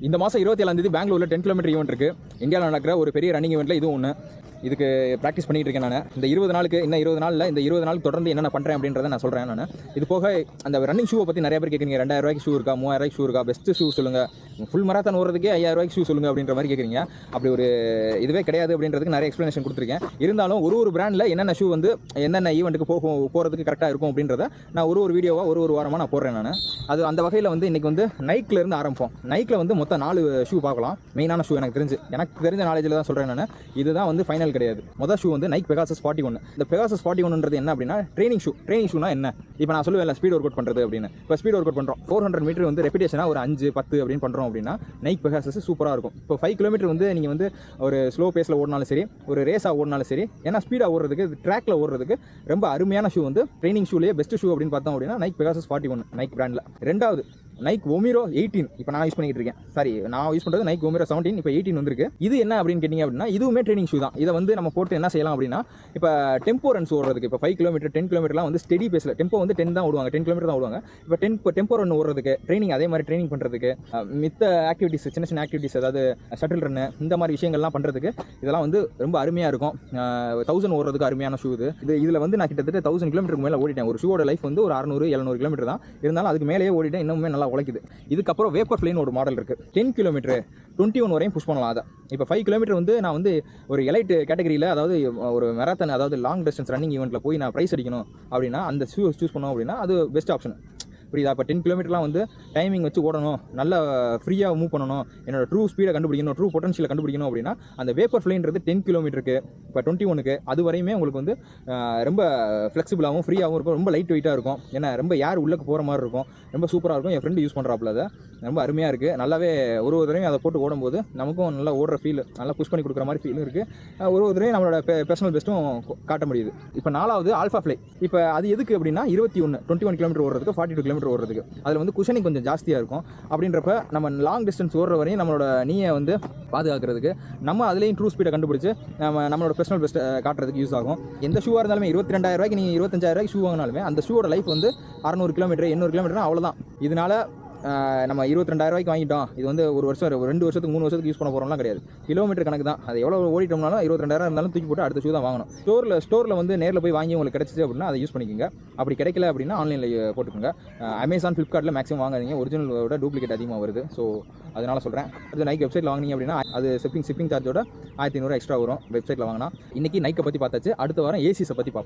இந்த மாதம் 27ஆம் தேதி பெங்களூரில் 10 கிலோமீட்டர் ஈவெண்ட் இருக்குது. இந்தியாவில் நடக்கிற ஒரு பெரிய ரன்னிங் ஈவெண்ட்டில் இதுவும் ஒன்று. இதுக்கு ப்ராக்டிஸ் பண்ணிகிட்டு இருக்கேன் நான். இந்த 20 நாளுக்கு இன்னும் 20 நாளில் இந்த 20 நாள் தொடர்ந்து என்னென்ன பண்ணுறேன் அப்படின்றத நான் சொல்கிறேன். நான் இது போக அந்த ரன்னிங் ஷூவை பற்றி நிறைய பேர் கேட்குறீங்க. 2000 ரூபாய்க்கு ஷூ இருக்கா, 3000 ரூபாய்க்கு ஷூ இருக்கா, பெஸ்ட்டு ஷூ சொல்லுங்கள், ஃபுல் மராத்தான் ஓடுறதுக்கே 5000 ரூபாய்க்கு ஷூ சொல்லுங்கள் அப்படின்ற மாதிரி கேட்குறீங்க. அப்படி ஒரு இதுவே கிடையாது அப்படின்றதுக்கு நிறைய எக்ஸ்ப்ளனேஷன் கொடுத்துருக்கேன். இருந்தாலும் ஒரு பிராண்டில் என்னென்ன ஷூ வந்து என்னென்ன ஈவெண்ட்டுக்கு போகிறதுக்கு கரெக்டாக இருக்கும் அப்படின்றத நான் ஒரு வீடியோவாக ஒரு வாரமாக நான் போடுறேன். நான் அது அந்த வகையில் வந்து இன்றைக்கி வந்து நைக்லேருந்து ஆரம்பிப்போம். நைக்கில் வந்து மொத்தம் 4 ஷூ பார்க்கலாம். மெயினான ஷூ எனக்கு தெரிஞ்ச நாலேஜில் தான் சொல்கிறேன் நான். இதுதான் வந்து ஃபைனல் கிடையாது. மொதல் ஷூ வந்து நைக் பெகாசஸ் 41. இந்த பெகாசஸ் 41ன்றது என்ன அப்படின்னா ட்ரைனிங் ஷூனா என்ன? இப்போ நான் சொல்லுவேன் ஸ்பீட் ஒர்க் அவுட் பண்ணுறது அப்படின்னு. இப்போ ஸ்பீட் ஒர்க் அவுட் பண்ணுறோம், 400 மீட்டர் வந்து ரெப்பிடேஷனாக ஒரு 5, 10 அப்படின்னு பண்ணுறோம் அப்படின்னா நைக் பெகாசஸ் சூப்பராக இருக்கும். இப்போ 5 கிலோமீட்டர் வந்து நீங்கள் வந்து ஒரு ஸ்லோ பேஸில் ஓடினாலும் சரி, ஒரு ரேஸாக ஓடினாலும் சரி, ஏன்னா ஸ்பீடாக ஓடுறதுக்கு, ட்ராக்கில் ஓடுறதுக்கு ரொம்ப அருமையான ஷூ வந்து ட்ரைனிங் ஷூலேயே பெஸ்ட் ஷூ அப்படின்னு பார்த்தோம் அப்படின்னா நைக் பெகாசஸ் 41 நைக் பிராண்டில். ரெண்டாவது நைக் ஒமிரோ 18. இப்போ நான் யூஸ் பண்ணிட்டு இருக்கேன். நான் யூஸ் பண்ணுறது நைக் ஒமிரோ 17. இப்போ 18 வந்திருக்கு. இது என்ன அப்படின்னு கேட்டிங்க அப்படின்னா இதுவுமே ட்ரைனிங் ஷூ தான். இதை வந்து நம்ம போட்டு என்ன செய்யலாம் அப்படின்னா இப்போ டெம்போ ரன்ஸ் ஓடுறதுக்கு, இப்போ 5 கிலோமீட்டர் 10 கிலோமீட்டர்லாம் வந்து ஸ்டெடி பேஸில் டெம்போ வந்து 10 தான் ஓடுவாங்க, 10 கிலோமீட்டர் தான் ஓடுவாங்க. இப்போ டெம்போ ரன் ஓடுறதுக்கு ட்ரைனிங், அதே மாதிரி ட்ரைனிங் பண்ணுறதுக்கு மித்த ஆக்டிவிட்டிஸ், சின்ன ஆக்டிவிட்டிஸ், அதாவது ஷட்டில் ரன்னு, இந்த மாதிரி விஷயங்கள்லாம் பண்ணுறதுக்கு இதெல்லாம் வந்து ரொம்ப அருமையாக இருக்கும். 1000 ஓடுறதுக்கு அருமையான ஷூ இதில் வந்து நான் கிட்டத்தட்ட 1000 கிலோமீட்டருக்கு மேலே ஓடிட்டேன். ஒரு ஷூவோட லைஃப் வந்து ஒரு 600-700 கிலோமீட்டர் தான். இருந்தாலும் அதுக்கு மேலேயே ஓடிட்டேன். இன்னுமே நல்லா உழைக்குது. இதுக்கப்புறம் வேப்பர் ஃப்ளைன்னு ஒரு மாடல் இருக்குது. 10 கிலோமீட்டர் 21 வரையும் புஷ் பண்ணலாம். அதை இப்போ 5 கிலோமீட்டர் வந்து நான் வந்து ஒரு எலைட் கேட்டகரியில், அதாவது ஒரு மேரத்தான், அதாவது லாங் டிஸ்டன்ஸ் ரன்னிங் ஈவெண்ட்டில் போய் நான் ப்ரைஸ் அடிக்கணும் அப்படின்னா அந்த ஷூ சூஸ் பண்ணோம் அப்படின்னா அது பெஸ்ட் ஆப்ஷன். புரியுதா? இப்போ 10 கிலோமீட்டர்லாம் வந்து டைமிங் வச்சு ஓடணும், நல்லா ஃப்ரீயாக மூவ் பண்ணணும், என்னோட ட்ரூ ஸ்பீடை கண்டுபிடிக்கணும், ட்ரூ பொட்டன்ஷியலை கண்டுபிடிக்கணும் அப்படின்னா அந்த வேப்பர் ஃப்ளைன்றது 10 கிலோமீட்டருக்கு, இப்போ 21க்கு அது வரையுமே உங்களுக்கு வந்து ரொம்ப ஃப்ளெக்சிபிளாகவும் ஃப்ரீயாகவும் இருக்கும். ரொம்ப லைட் வெயிட்டாக இருக்கும். ஏன்னா ரொம்ப ஏர் உள்ளே போகிற மாதிரி இருக்கும். ரொம்ப சூப்பராக இருக்கும். என் ஃப்ரெண்டு யூஸ் பண்ணுறாப்புல அதை ரொம்ப அருமையாக இருக்குது. நல்லாவே ஒரு தடவையும் அதை போட்டு ஓடும்போது நமக்கும் நல்லா ஓடுற ஃபீல், நல்லா புஷ் பண்ணி கொடுக்குற மாதிரி ஃபீலும் இருக்குது. ஒரு தடவையும் நம்மளோட பர்சனல் பெஸ்ட்டும் காட்ட முடியுது. இப்போ 4வது ஆல்ஃபா ஃப்ளை. இப்போ அது எதுக்கு அப்படின்னா 21 கிலோமீட்டர் ஓடுறதுக்கு, 42 கிலோமீட்டர் ஓடுறதுக்கு. அதில் வந்து குஷனிங் கொஞ்சம் ஜாஸ்தியாக இருக்கும். அப்படின்றப்ப நம்ம லாங் டிஸ்டன்ஸ் ஓடுற வரையும் நம்மளோட நீயை வந்து பாதுகாக்கிறதுக்கு, நம்ம அதுலேயும் ட்ரூ ஸ்பீடை கண்டுபிடிச்சி நம்மளோட பர்சனல் பெஸ்ட்டை காட்டுறதுக்கு யூஸ் ஆகும். எந்த ஷூவாக இருந்தாலுமே 22,000 ரூபாய்க்கு நீங்கள் 25,000 ரூபாய்க்கு ஷூ வாங்கினாலுமே அந்த ஷூவோட லைஃப் வந்து 600 கிலோமீட்டர் 800 கிலோமீட்டர் அவ்வளோதான். இதனால நம்ம 22,000 ரூபாய்க்கு வாங்கிட்டோம், இது வந்து ஒரு வருஷம் 2 வருஷத்துக்கு 3 வருஷத்துக்கு யூஸ் பண்ண போகிறோம்லாம் கிடையாது. கிலோமீட்டர் கணக்கு தான். அது எவ்வளோ ஓடிட்டோம்னாலும் 22,000 இருந்தாலும் தூக்கி போட்டு அடுத்த ஷூ தான் வாங்கணும். ஸ்டோரில் வந்து நேரில் போய் வாங்கி உங்களுக்கு கிடச்சிச்சு அப்படின்னா அதை யூஸ் பண்ணிக்கோங்க. அப்படி கிடைக்கல அப்படின்னா ஆன்லைனில் போட்டுக்கோங்க. அமேசான், ஃப்ளிப்கார்ட்டில் மேக்ஸிமம் வாங்காதீங்க. ஒரிஜினலோட டூப்ளிகேட் அதிகமாக வருது. ஸோ அதனால் சொல்கிறேன். அது நைக் வெப்சைட்டில் வாங்கினீங்க அப்படின்னா அது ஷிப்பிங் சார்ஜோட 1500 எக்ஸ்ட்ரா வரும் வெப்சைட்டில் வாங்கினா. இன்றைக்கி நைக்கை பற்றி பார்த்தாச்சு. அடுத்த வாரம் ஏசிஸை பற்றி பார்ப்போம்.